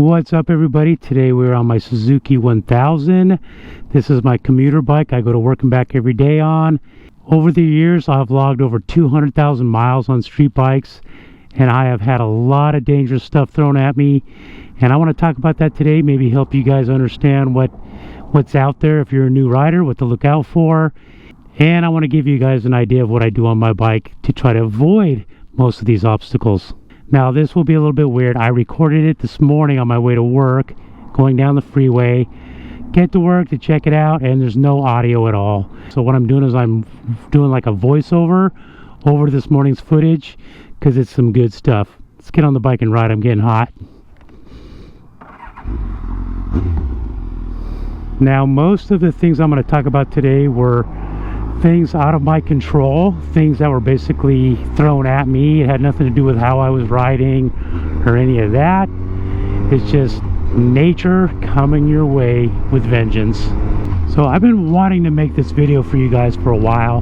What's up, everybody? Today we're on my Suzuki 1000. This is my commuter bike I go to work and back every day on. Over the years I've logged over 200,000 miles on street bikes, and I have had a lot of dangerous stuff thrown at me, and I want to talk about that today. Maybe help you guys understand what's out there if you're a new rider, what to look out for. And I want to give you guys an idea of what I do on my bike to try to avoid most of these obstacles. Now, this will be a little bit weird. I recorded it this morning on my way to work, going down the freeway. Get to work to check it out, and there's no audio at all. So what I'm doing is I'm doing like a voiceover over this morning's footage, because it's some good stuff. Let's get on the bike and ride. I'm getting hot. Now, most of the things I'm going to talk about today were things out of my control, things that were basically thrown at me. It had nothing to do with how I was riding or any of that. It's just nature coming your way with vengeance. So I've been wanting to make this video for you guys for a while,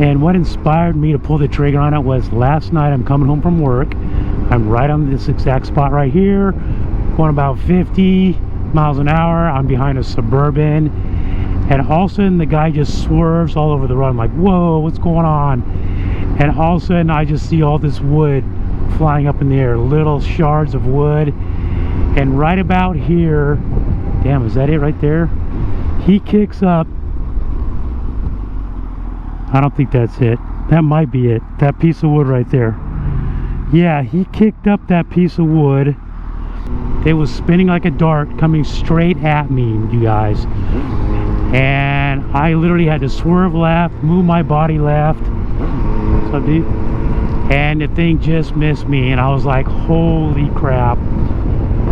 and what inspired me to pull the trigger on it was last night. I'm coming home from work. I'm right on this exact spot right here, going about 50 miles an hour. I'm behind a Suburban, and all of a sudden the guy just swerves all over the road. I'm like, whoa, what's going on? And all of a sudden I just see all this wood flying up in the air, little shards of wood. And right about here, damn, is that it right there? He kicks up. I don't think that's it. That might be it. That piece of wood right there. Yeah, he kicked up that piece of wood. It was spinning like a dart coming straight at me, you guys. And I literally had to swerve left, move my body left. What's up, dude? And the thing just missed me, and I was like, holy crap.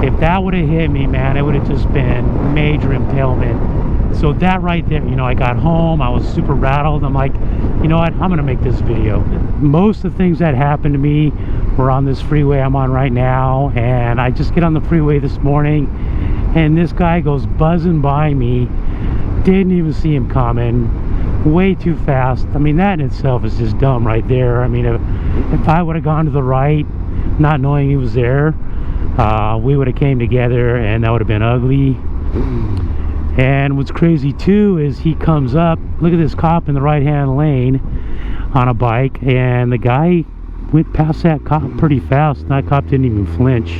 If that would have hit me, man, it would have just been major impalement. So that right there, you know, I got home, I was super rattled. I'm like, you know what, I'm gonna make this video. Most of the things that happened to me were on this freeway I'm on right now, and I just get on the freeway this morning, and this guy goes buzzing by me. Didn't even see him coming, way too fast. I mean, that in itself is just dumb right there. I mean, if I would have gone to the right, not knowing he was there, we would have came together, and that would have been ugly. And what's crazy too is he comes up, look at this cop in the right hand lane on a bike, and the guy went past that cop pretty fast, and that cop didn't even flinch.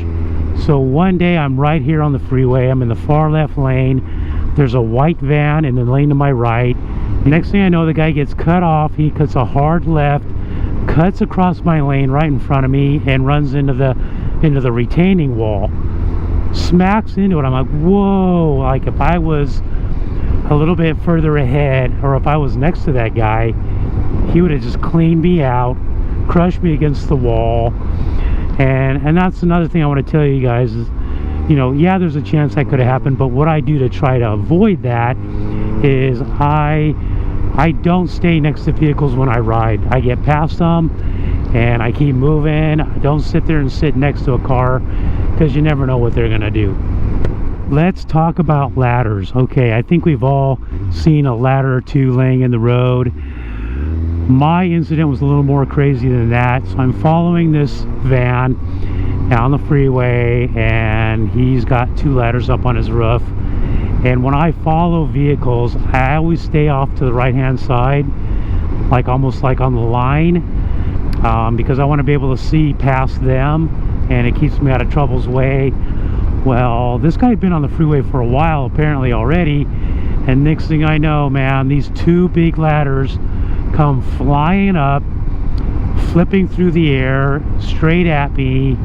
So one day I'm right here on the freeway, I'm in the far left lane. There's a white van in the lane to my right. Next thing I know, the guy gets cut off. He cuts a hard left, cuts across my lane right in front of me, and runs into the retaining wall. Smacks into it. I'm like, whoa. Like, if I was a little bit further ahead, or if I was next to that guy, he would have just cleaned me out, crushed me against the wall. And that's another thing I want to tell you guys is, you know, yeah, there's a chance that could have happened, but what I do to try to avoid that is I don't stay next to vehicles when I ride. I get past them and I keep moving. I don't sit there and sit next to a car, because you never know what they're gonna do. Let's talk about ladders. Okay, I think we've all seen a ladder or two laying in the road. My incident was a little more crazy than that. So I'm following this van down the freeway, and he's got two ladders up on his roof. And when I follow vehicles, I always stay off to the right hand side, like almost like on the line, because I want to be able to see past them, and it keeps me out of trouble's way. Well, this guy had been on the freeway for a while apparently already, and next thing I know, man, these two big ladders come flying up, flipping through the air straight at me.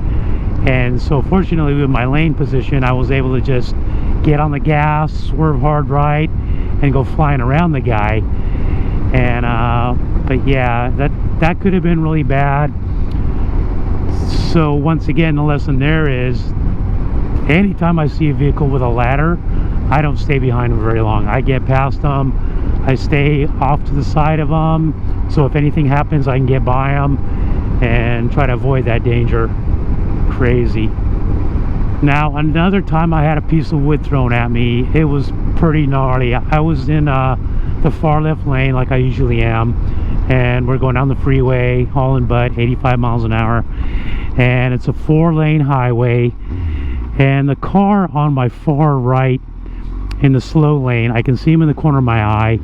And so fortunately, with my lane position, I was able to just get on the gas, swerve hard right, and go flying around the guy. And but yeah, that could have been really bad. So once again, the lesson there is, anytime I see a vehicle with a ladder, I don't stay behind them very long. I get past them, I stay off to the side of them, so if anything happens, I can get by them and try to avoid that danger. Crazy. Now, another time I had a piece of wood thrown at me. It was pretty gnarly. I was in the far left lane like I usually am, and we're going down the freeway, hauling butt, 85 miles an hour, and it's a 4-lane highway. And the car on my far right in the slow lane, I can see him in the corner of my eye.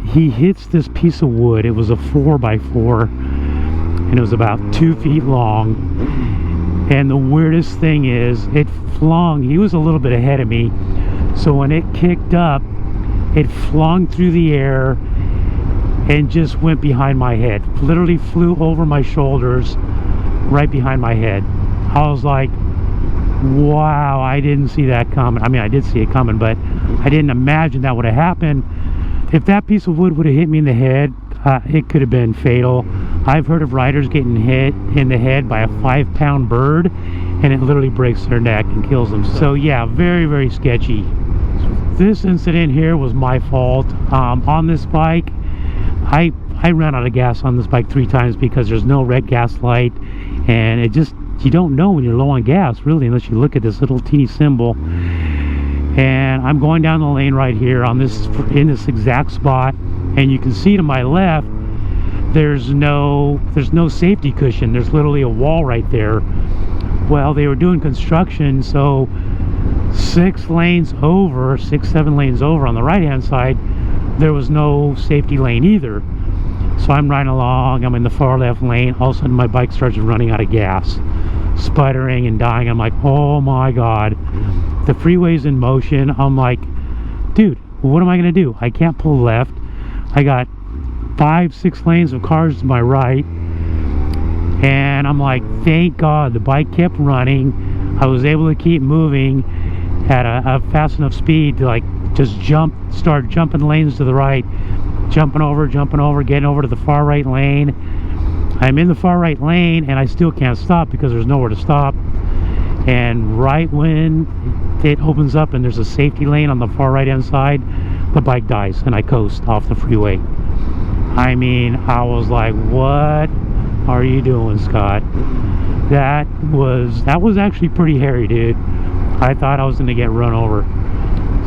He hits this piece of wood. It was a 4x4, and it was about 2 feet long. And the weirdest thing is, it flung. He was a little bit ahead of me, so when it kicked up, it flung through the air and just went behind my head. Literally flew over my shoulders, right behind my head. I was like, wow, I didn't see that coming. I mean, I did see it coming, but I didn't imagine that would have happened. If that piece of wood would have hit me in the head, it could have been fatal. I've heard of riders getting hit in the head by a 5-pound bird, and it literally breaks their neck and kills them. So yeah, very, very sketchy. This incident here was my fault. On this bike, I ran out of gas on this bike 3 times because there's no red gas light, and it just, you don't know when you're low on gas really unless you look at this little teeny symbol. And I'm going down the lane right here in this exact spot, and you can see to my left there's no safety cushion. There's literally a wall right there. Well, they were doing construction, so 6 lanes over, 6-7 lanes over on the right hand side, there was no safety lane either. So I'm riding along, I'm in the far left lane. All of a sudden my bike starts running out of gas, sputtering and dying. I'm like, oh my god, the freeway's in motion. I'm like, dude, what am I gonna do? I can't pull left. I got 5-6 lanes of cars to my right, and I'm like, thank god the bike kept running. I was able to keep moving at a fast enough speed to like just start jumping lanes to the right, jumping over, getting over to the far right lane. I'm in the far right lane and I still can't stop because there's nowhere to stop. And right when it opens up and there's a safety lane on the far right hand side, the bike dies and I coast off the freeway. I mean, I was like, what are you doing, Scott? That was actually pretty hairy, dude. I thought I was gonna get run over.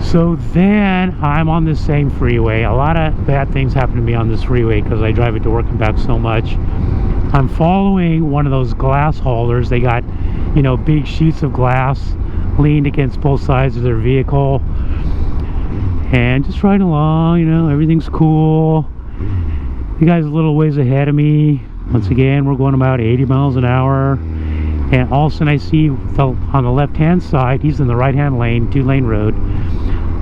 So then I'm on this same freeway. A lot of bad things happen to me on this freeway because I drive it to work and back so much. I'm following one of those glass haulers. They got, you know, big sheets of glass leaned against both sides of their vehicle, and just riding along, you know, everything's cool. The guy's a little ways ahead of me. Once again, we're going about 80 miles an hour, and all of a sudden I see on the left hand side, he's in the right hand lane, 2-lane road,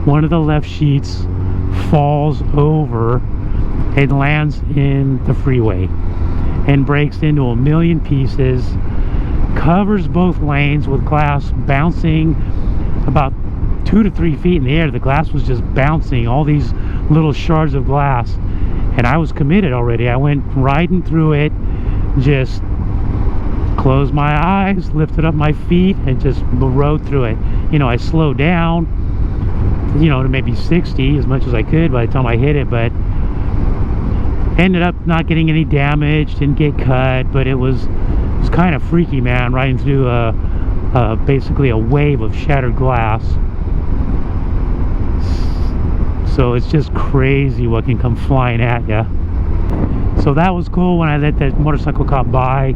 one of the left sheets falls over and lands in the freeway and breaks into a million pieces, covers both lanes with glass bouncing about 2 to 3 feet in the air. The glass was just bouncing, all these little shards of glass, and I was committed already. I went riding through it, just closed my eyes, lifted up my feet, and just rode through it. You know, I slowed down, you know, to maybe 60 as much as I could by the time I hit it, but ended up not getting any damage, didn't get cut, but it was kind of freaky, man, riding through basically a wave of shattered glass. So it's just crazy what can come flying at you. So that was cool when I let that motorcycle cop by.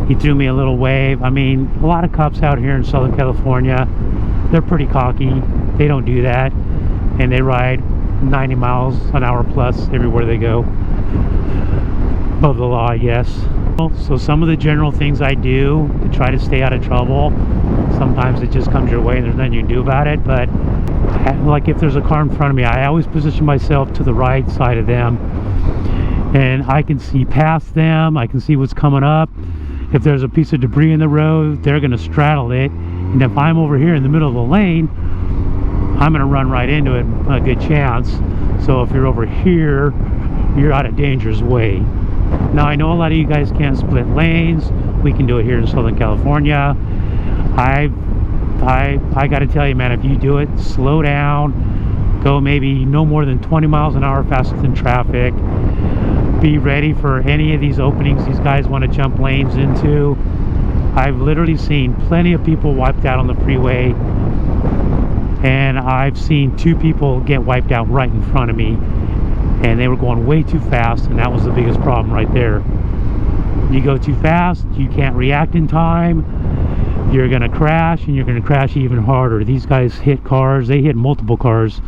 He threw me a little wave. I mean, a lot of cops out here in Southern California, they're pretty cocky. They don't do that, and they ride 90 miles an hour plus everywhere they go. Above the law, I guess. So some of the general things I do to try to stay out of trouble, sometimes it just comes your way and there's nothing you can do about it. But like if there's a car in front of me, I always position myself to the right side of them, and I can see past them. I can see what's coming up. If there's a piece of debris in the road, they're going to straddle it, and if I'm over here in the middle of the lane, I'm going to run right into it, a good chance. So if you're over here, you're out of danger's way. Now I know a lot of you guys can't split lanes. We can do it here in Southern California. I got to tell you, man, if you do it, slow down, go maybe no more than 20 miles an hour faster than traffic. Be ready for any of these openings these guys want to jump lanes into. I've literally seen plenty of people wiped out on the freeway, and I've seen 2 people get wiped out right in front of me, and they were going way too fast, and that was the biggest problem right there. You go too fast, you can't react in time, you're gonna crash, and you're gonna crash even harder. These guys hit cars. They hit multiple cars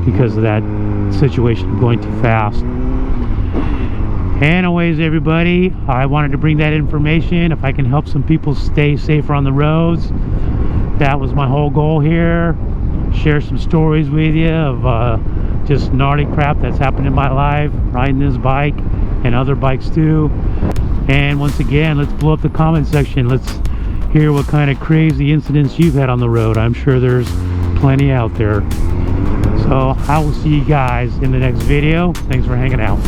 because of that situation of going too fast. Anyways, everybody, I wanted to bring that information. If I can help some people stay safer on the roads, that was my whole goal here. Share some stories with you of just gnarly crap that's happened in my life, riding this bike and other bikes too. And once again, let's blow up the comment section. Let's hear what kind of crazy incidents you've had on the road. I'm sure there's plenty out there. So I will see you guys in the next video. Thanks for hanging out.